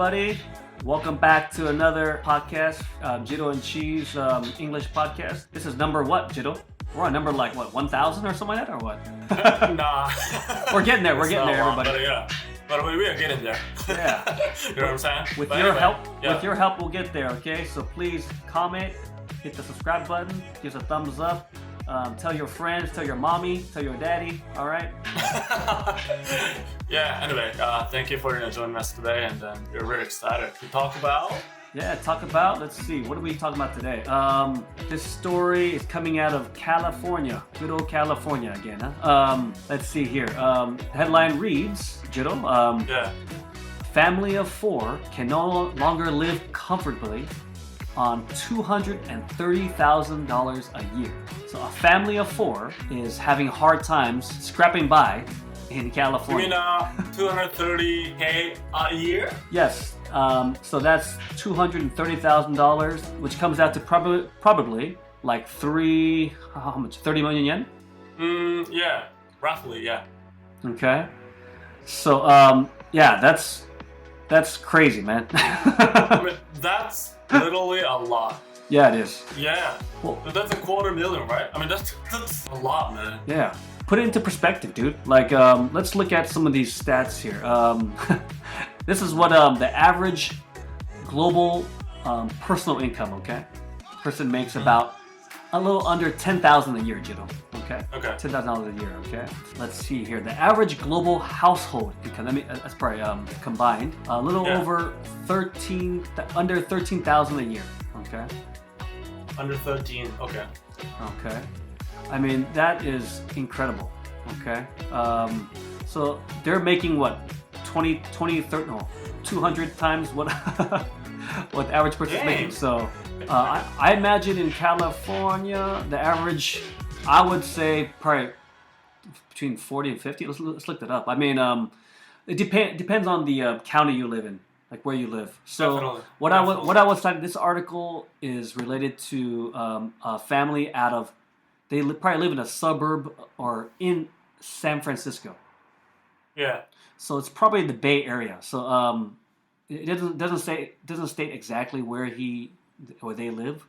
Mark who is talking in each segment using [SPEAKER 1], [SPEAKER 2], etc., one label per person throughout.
[SPEAKER 1] everybody. Welcome back to another podcast, JIRO and Chi's English podcast. This is number what, JIRO? We're on number 1,000 or something like that, or what?
[SPEAKER 2] Nah.
[SPEAKER 1] We're getting there, everybody.
[SPEAKER 2] But we are getting there.
[SPEAKER 1] Yeah.
[SPEAKER 2] You know what I'm saying?
[SPEAKER 1] With your help, we'll get there, okay? So please comment, hit the subscribe button, give us a thumbs up. Tell your friends, tell your mommy, tell your daddy, all right?
[SPEAKER 2] Yeah, anyway, thank you for joining us today, and we're very excited to talk about...
[SPEAKER 1] let's see, what are we talking about today? This story is coming out of California, good old California again, huh? Let's see here. The headline reads, JIRO, family of 4 can no longer live comfortably on $230,000 a year. So a family of 4 is having hard times scrapping by in California.
[SPEAKER 2] You mean $230K a year?
[SPEAKER 1] Yes. So that's $230,000, which comes out to probably like 30 million yen?
[SPEAKER 2] Yeah, roughly, yeah.
[SPEAKER 1] Okay. So, that's crazy, man.
[SPEAKER 2] I mean, that's literally a lot.
[SPEAKER 1] Yeah, it is.
[SPEAKER 2] Yeah. Well, that's $250,000, right? I mean, that's a lot, man.
[SPEAKER 1] Yeah. Put it into perspective, dude. Like, let's look at some of these stats here. This is what the average global personal income, okay? Person makes about a little under $10,000 a year, JIRO. Okay. $10,000 a year, okay? Let's see here. The average global household income, that's probably combined, a little over under $13,000 a year, okay?
[SPEAKER 2] Under 13, okay.
[SPEAKER 1] Okay. I mean, that is incredible, okay? So they're making what? 200 times what what the average person is making. So I imagine in California, the average, I would say probably between 40 and 50. Let's look that up. I mean, it depends on the county you live in, like where you live. So
[SPEAKER 2] Definitely.
[SPEAKER 1] What I was talking, this article is related to a family they probably live in a suburb or in San Francisco.
[SPEAKER 2] Yeah.
[SPEAKER 1] So it's probably the Bay Area. So it doesn't state exactly where they live.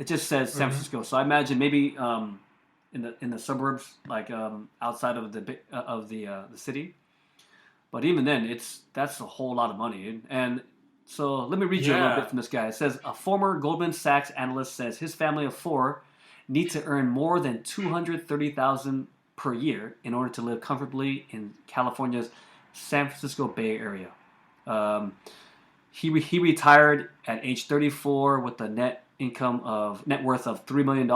[SPEAKER 1] It just says San Francisco. So I imagine maybe in the suburbs, like outside of the city. But even then, that's a whole lot of money. And so let me read you a little bit from this guy. It says a former Goldman Sachs analyst says his family of 4 need to earn more than $230,000 per year in order to live comfortably in California's San Francisco Bay Area. He retired at age 34 with a net worth of $3 million.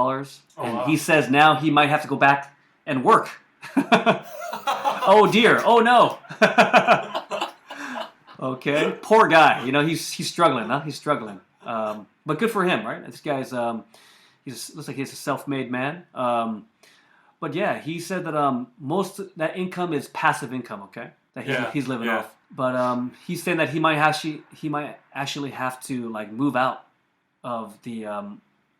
[SPEAKER 1] He says now he might have to go back and work. Oh dear. Oh no. Okay. Poor guy. You know, he's struggling, huh? He's struggling. But good for him, right? This guy's looks like he's a self-made man. But yeah, he said that most of that income is passive income, okay? That he's living off. But he's saying that he might actually have to like move out of the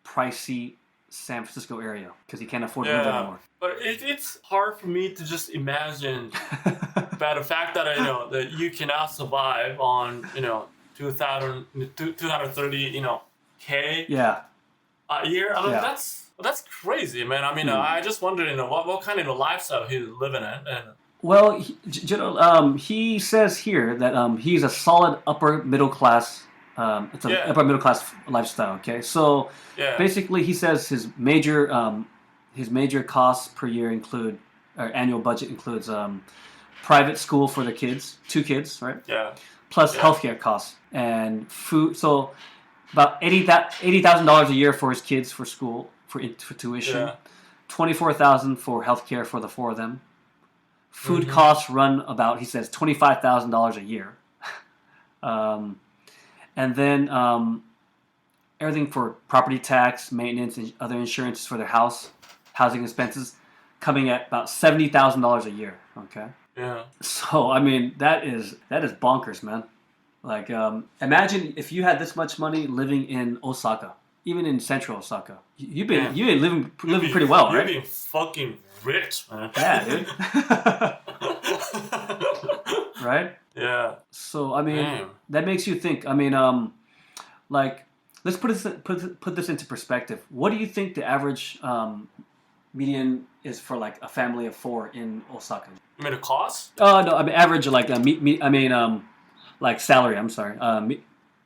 [SPEAKER 1] pricey San Francisco area because he can't afford to live anymore.
[SPEAKER 2] But it's hard for me to just imagine about the fact that that you cannot survive on 230 K a year. I mean that's crazy, man. I mean I just wondered what kind of lifestyle he's living in. And
[SPEAKER 1] well, he says here that he's a solid upper middle class. It's an upper middle class lifestyle. Okay, so basically, he says his major costs per year include, or annual budget includes private school for the kids, 2 kids, right?
[SPEAKER 2] Yeah.
[SPEAKER 1] Plus healthcare costs and food. So about $80,000 a year for his kids for school for tuition, $24,000 for healthcare for the 4 of them. Food costs run about, he says, $25,000 a year. And then everything for property tax, maintenance, and other insurances for their housing expenses, coming at about $70,000 a year. Okay.
[SPEAKER 2] Yeah.
[SPEAKER 1] So I mean that is bonkers, man. Like imagine if you had this much money living in Osaka, even in central Osaka. You've been living pretty well, right?
[SPEAKER 2] You've been fucking rich, man.
[SPEAKER 1] Yeah, dude. right?
[SPEAKER 2] Yeah.
[SPEAKER 1] So I mean,
[SPEAKER 2] Damn.
[SPEAKER 1] that makes you think. I mean, like, let's put this into perspective. What do you think the average median is for like a family of 4 in Osaka?
[SPEAKER 2] You mean the cost?
[SPEAKER 1] Oh no, I mean average like like salary. I'm sorry,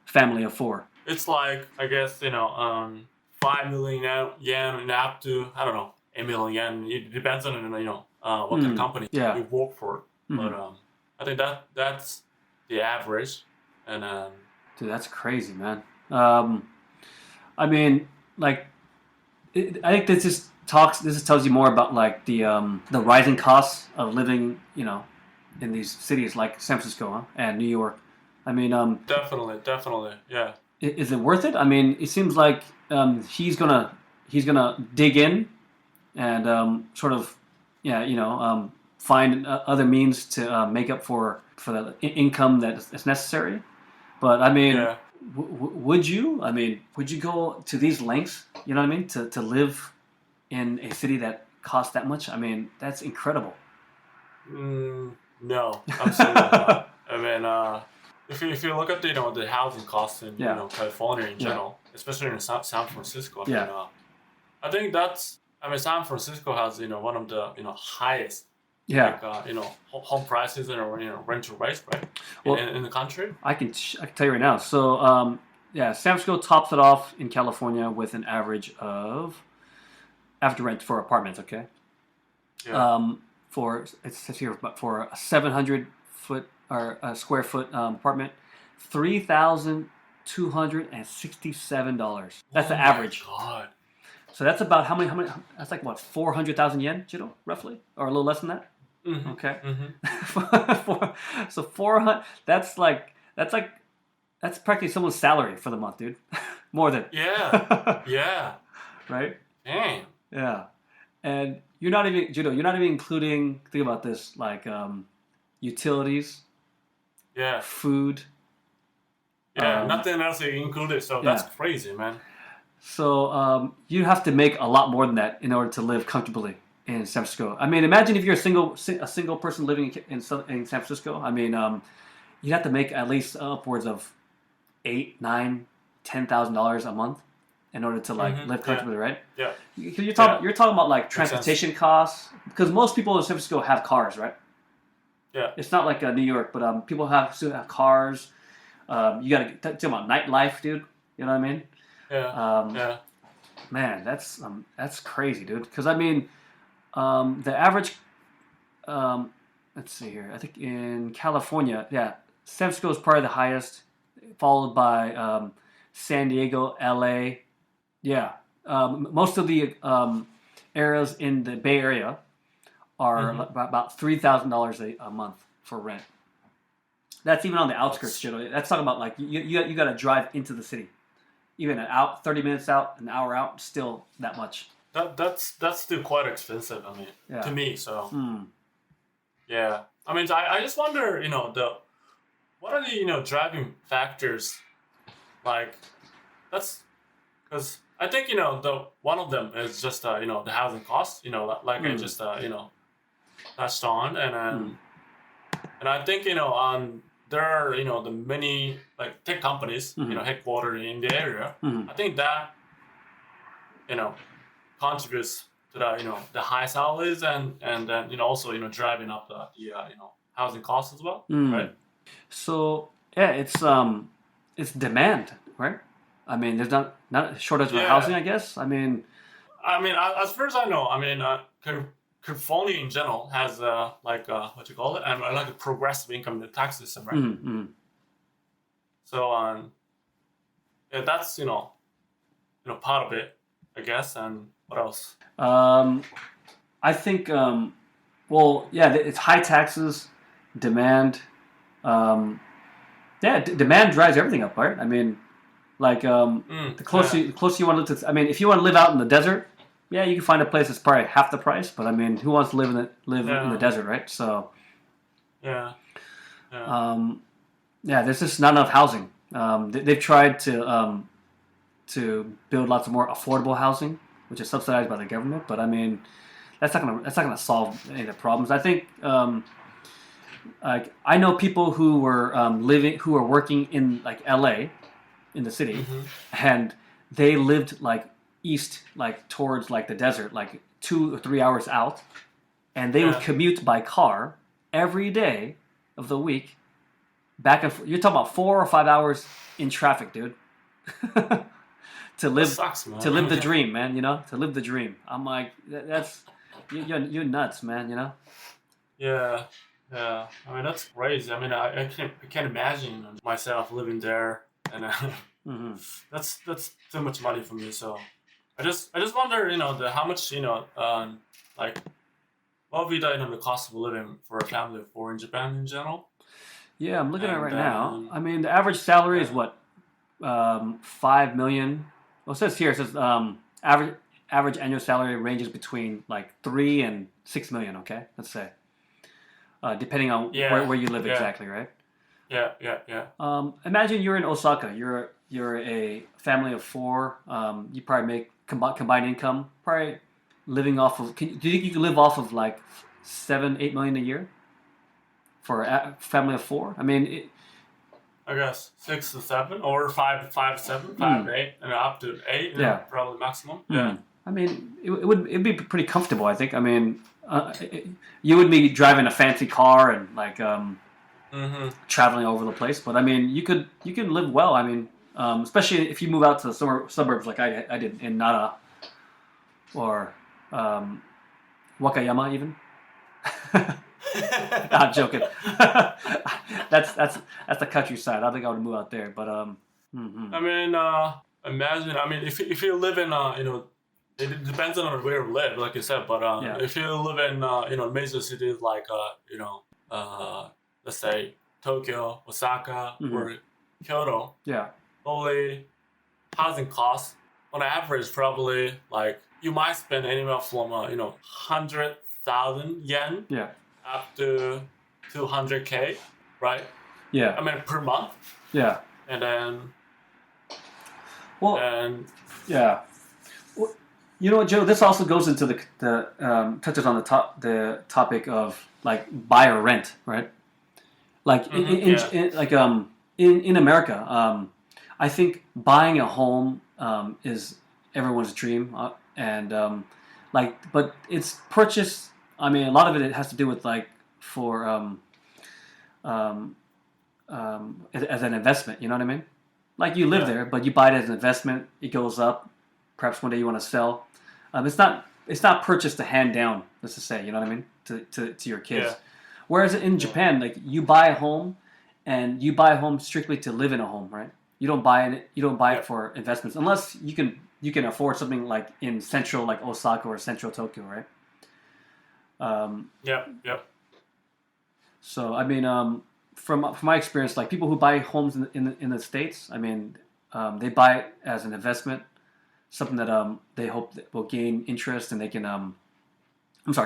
[SPEAKER 1] family of 4.
[SPEAKER 2] It's like, I guess, 5 million yen up to, I don't know, 8 million yen. It depends on, what kind of company you work for.
[SPEAKER 1] Mm-hmm.
[SPEAKER 2] But I think that's the average. And
[SPEAKER 1] dude, that's crazy, man. I mean, like, I think this tells you more about like the rising costs of living, in these cities like San Francisco and New York. I mean,
[SPEAKER 2] definitely, yeah.
[SPEAKER 1] Is it worth it? I mean, it seems like he's gonna dig in and sort of find other means to make up for the income that's necessary. But I mean, would you? I mean, would you go to these lengths? You know what I mean? To live in a city that costs that much? I mean, that's incredible.
[SPEAKER 2] No, absolutely not. I mean, if you look at the housing costs in California in general, especially in San Francisco, I think San Francisco has one of the highest home prices and rental rates, right? In the country.
[SPEAKER 1] I can tell you right now. So San Francisco tops it off in California with an average of after rent for apartments. Okay.
[SPEAKER 2] Yeah.
[SPEAKER 1] It says here, but for a 700 foot or a square foot apartment, $3,267. That's the average.
[SPEAKER 2] Oh my God.
[SPEAKER 1] So that's about how many? That's like what, 400,000 yen, JIRO, roughly, or a little less than that.
[SPEAKER 2] Mm-hmm.
[SPEAKER 1] Okay.
[SPEAKER 2] Mm-hmm.
[SPEAKER 1] So 400. That's practically someone's salary for the month, dude. More than.
[SPEAKER 2] Yeah. Yeah.
[SPEAKER 1] Right.
[SPEAKER 2] Damn.
[SPEAKER 1] Yeah, and you're not even including. Think about this, like utilities.
[SPEAKER 2] Yeah.
[SPEAKER 1] Food.
[SPEAKER 2] Yeah, nothing else included. So that's crazy, man.
[SPEAKER 1] So you have to make a lot more than that in order to live comfortably in San Francisco. I mean, imagine if you're a single person living in San Francisco. I mean, you'd have to make at least upwards of $8,000, $9,000, $10,000 a month in order to live comfortably, right?
[SPEAKER 2] Yeah.
[SPEAKER 1] You're talking about like transportation costs, because most people in San Francisco have cars, right?
[SPEAKER 2] Yeah.
[SPEAKER 1] It's not like New York, but people still have cars. You got to talk about nightlife, dude. You know what I mean?
[SPEAKER 2] Yeah.
[SPEAKER 1] Man, that's crazy, dude. Because I mean, the average. Let's see here. I think in California, San Francisco is probably the highest, followed by San Diego, LA. Yeah, most of the areas in the Bay Area are about $3,000 a month for rent. That's even on the outskirts, shit. That's talking about like you got to drive into the city, even 30 minutes out, an hour out, still that much.
[SPEAKER 2] That's still quite expensive. I mean, to me. So yeah, I mean, I just wonder, what are the driving factors, like that's because I think the one of them is just the housing costs, like I just touched on, and I think there are the many like tech companies headquartered in the area. I think that contributes to the high salaries and then also driving up the housing costs as well, right?
[SPEAKER 1] So it's demand, right? I mean, there's not a shortage of housing, I guess. I mean,
[SPEAKER 2] as far as I know, California in general has what you call it, like a progressive income tax system, right?
[SPEAKER 1] Mm-hmm.
[SPEAKER 2] So that's part of it, I guess. And what else?
[SPEAKER 1] I think it's high taxes, demand. Demand drives everything up, right? I mean, like the closer you want to live to. I mean, if you want to live out in the desert, you can find a place that's probably half the price. But I mean, who wants to live in the desert, right? So there's just not enough housing. They've tried to build lots of more affordable housing, which is subsidized by the government. But I mean, that's not gonna solve any of the problems. I think like I know people who were who were working in like LA, in the city, and they lived like east, like towards like the desert, like 2 or 3 hours out, and they would commute by car every day of the week, back and forth. You're talking about 4 or 5 hours in traffic, dude. To live,
[SPEAKER 2] sucks, man.
[SPEAKER 1] To live the dream, man. You know, to live the dream. I'm like, that's you're nuts, man. You know.
[SPEAKER 2] Yeah. I mean, that's crazy. I mean, I can't imagine myself living there, and that's too much money for me. So I just wonder, how much, like, what would be the cost of living for a family of 4 in Japan in general?
[SPEAKER 1] Yeah, I'm looking at it right now. I mean, the average salary is what, 5 million. Well, it says here, it says average annual salary ranges between like 3 and 6 million. Okay, let's say, depending on where you live exactly, right?
[SPEAKER 2] Yeah.
[SPEAKER 1] Imagine you're in Osaka. You're a family of 4. You probably make combined income, probably living off of. Do you think you can live off of like 7-8 million a year for a family of 4? I mean,
[SPEAKER 2] I guess 6 to 7, or 5 to 7, 5 to 8, and up to 8. Probably maximum. Yeah.
[SPEAKER 1] I mean, it'd be pretty comfortable. I think. I mean, you would be driving a fancy car and like traveling over the place, but I mean, you can live well. I mean, especially if you move out to the suburbs like I did in Nara or Wakayama even. I'm joking. that's the countryside. I think I would move out there, but
[SPEAKER 2] I mean, imagine. I mean, if you live in it depends on where you live, like you said. But if you live in major cities like let's say Tokyo, Osaka, or Kyoto, probably housing costs on average probably like you might spend anywhere from 100,000 yen. Up to 200K, right?
[SPEAKER 1] Yeah.
[SPEAKER 2] I mean, per month.
[SPEAKER 1] Yeah.
[SPEAKER 2] And then.
[SPEAKER 1] Well. Yeah. Well, you know what, Joe? This also goes into the touches on the topic of like buy or rent, right? Like in America, I think buying a home is everyone's dream, but it's purchased. I mean, a lot of it has to do with like for as an investment. You know what I mean? Like you live there, but you buy it as an investment. It goes up. Perhaps one day you want to sell. It's not purchased to hand down. Let's just say, you know what I mean, to your kids. Yeah. Whereas in Japan, like you buy a home, and you buy a home strictly to live in a home, right? You don't buy it for investments unless you can afford something like in central like Osaka or central Tokyo, right? So I mean, from my experience, like people who buy homes in the States, I mean, they buy it as an investment, something that they hope that will gain interest and they can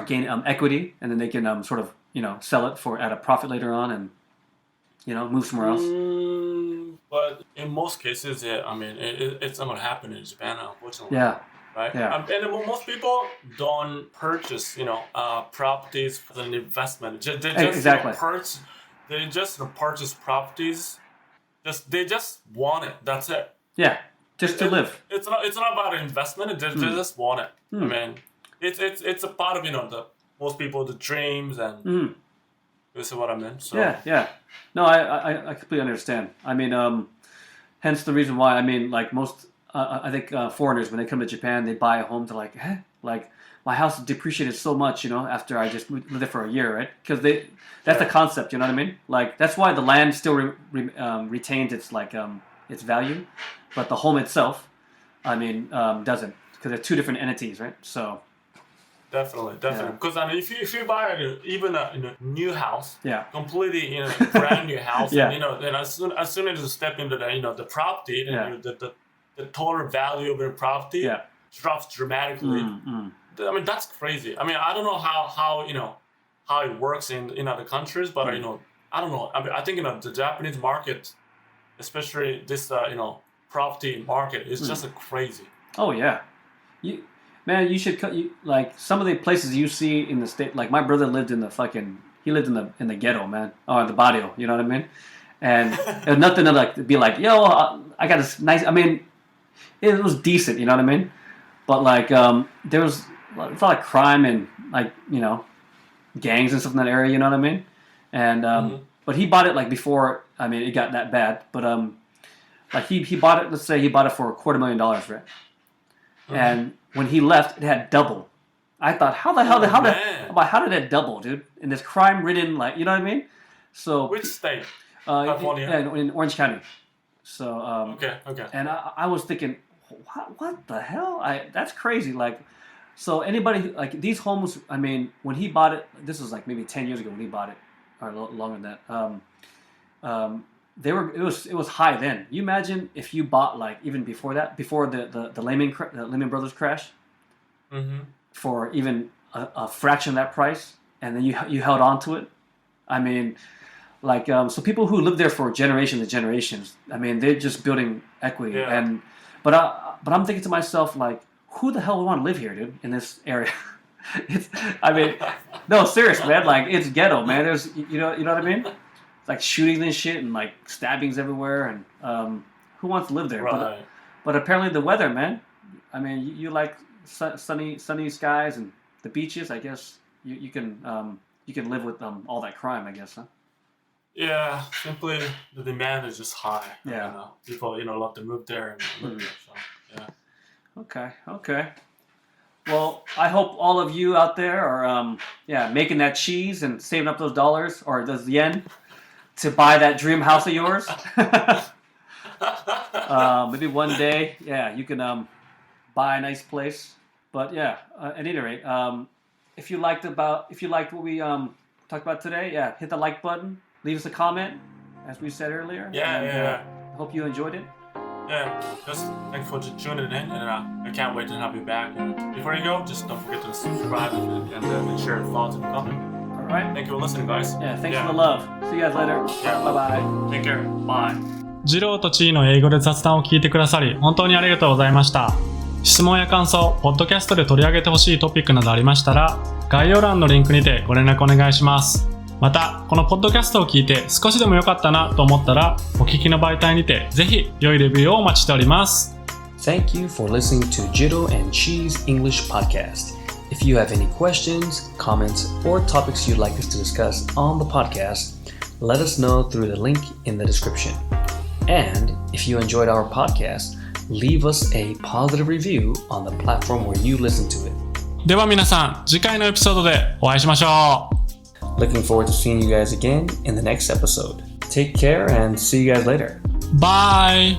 [SPEAKER 1] gain equity, and then they can sort of sell it at a profit later on and move somewhere else.
[SPEAKER 2] But in most cases, I mean, it's not gonna happen in Japan, unfortunately.
[SPEAKER 1] Yeah.
[SPEAKER 2] Right. Yeah. And most people don't purchase, properties as an investment.
[SPEAKER 1] Exactly.
[SPEAKER 2] They just purchase properties. They just want it. That's it.
[SPEAKER 1] Yeah. Just to live.
[SPEAKER 2] It's not about investment. They just want it. I mean, it's a part of the most people the dreams and. This is what I meant. So.
[SPEAKER 1] Yeah. No, I completely understand. I mean, hence the reason why. I mean, like most. I think foreigners, when they come to Japan, they buy a home. They're like, like my house depreciated so much, after I just lived there for a year, right? Because that's the concept, you know what I mean? Like that's why the land still retains its its value, but the home itself, I mean, doesn't, because they're two different entities, right? So.
[SPEAKER 2] Definitely. Because I mean, if you buy even a new house, completely brand new house, and then as soon as you step into the property, the total value of your property drops dramatically. I mean, that's crazy. I mean, I don't know how it works in other countries, but I don't know. I mean, I think the Japanese market, especially this property market, is just crazy.
[SPEAKER 1] Oh yeah, you should like some of the places you see in the state. Like my brother lived in the fucking he lived in the ghetto, man, or the barrio. You know what I mean? And it was nothing to like be like, yo, I got this nice. I mean, it was decent. You know what I mean? But like, there was a lot of crime and like gangs and stuff in that area. You know what I mean? And but he bought it like before. I mean, it got that bad. But like he bought it. Let's say he bought it for $250,000, right? And when he left, it had double. I thought, how did it double, dude? In this crime-ridden, like, you know what I mean? So
[SPEAKER 2] which state? California.
[SPEAKER 1] In Orange County. So
[SPEAKER 2] okay.
[SPEAKER 1] And I was thinking, what the hell? That's crazy. Like, so anybody like these homes. I mean, when he bought it, this was like maybe 10 years ago when he bought it, or longer than that. It was high then. You imagine if you bought like even before that, before the Lehman Brothers crash, for even a fraction of that price, and then you held on to it. I mean, like so people who live there for generations and generations. I mean, they're just building equity.
[SPEAKER 2] Yeah.
[SPEAKER 1] But I'm thinking to myself like, who the hell would want to live here, dude, in this area? No, seriously, man. Like it's ghetto, man. There's you know what I mean. Like shootings and shit and like stabbings everywhere and who wants to live there?
[SPEAKER 2] Right.
[SPEAKER 1] But apparently the weather, man. I mean, you like sunny skies and the beaches. I guess you can live with all that crime. I guess, huh?
[SPEAKER 2] Yeah, simply the demand is just high.
[SPEAKER 1] Yeah,
[SPEAKER 2] people love to move there and live there. So yeah.
[SPEAKER 1] Okay. Well, I hope all of you out there are making that cheese and saving up those dollars or those yen to buy that dream house of yours. Maybe one day, you can buy a nice place. But at any rate, if you liked what we talked about today, hit the like button, leave us a comment, as we said earlier.
[SPEAKER 2] Yeah.
[SPEAKER 1] Hope you enjoyed it.
[SPEAKER 2] Yeah, just thanks for tuning in, and I can't wait to have you back. And before you go, just don't forget to subscribe and share your thoughts and comment.
[SPEAKER 1] All right.
[SPEAKER 2] Thank you for listening, guys.
[SPEAKER 1] Yeah, thanks for the love. See you guys later.
[SPEAKER 2] Yeah.
[SPEAKER 1] Bye-bye.
[SPEAKER 2] Take care. Bye.
[SPEAKER 3] ジローとチーの英語で雑談を聞いてくださり本当にありがとうございました。質問や感想、ポッドキャストで取り上げてほしいトピックなどありましたら概要欄のリンクにてご連絡お願いします。またこのポッドキャストを聞いて少しでも良かったなと思ったらお聞きの媒体にてぜひ良いレビューをお待ちしております。
[SPEAKER 4] Thank you for listening to JIRO and CHI's English podcast. If you have any questions, comments, or topics you'd like us to discuss on the podcast, let us know through the link in the description. And if you enjoyed our podcast, leave us a positive review on the platform where you listen to it.
[SPEAKER 3] では皆さん次回のエピソードでお会いしましょう。
[SPEAKER 4] Looking forward to seeing you guys again in the next episode. Take care and see you guys later.
[SPEAKER 3] Bye!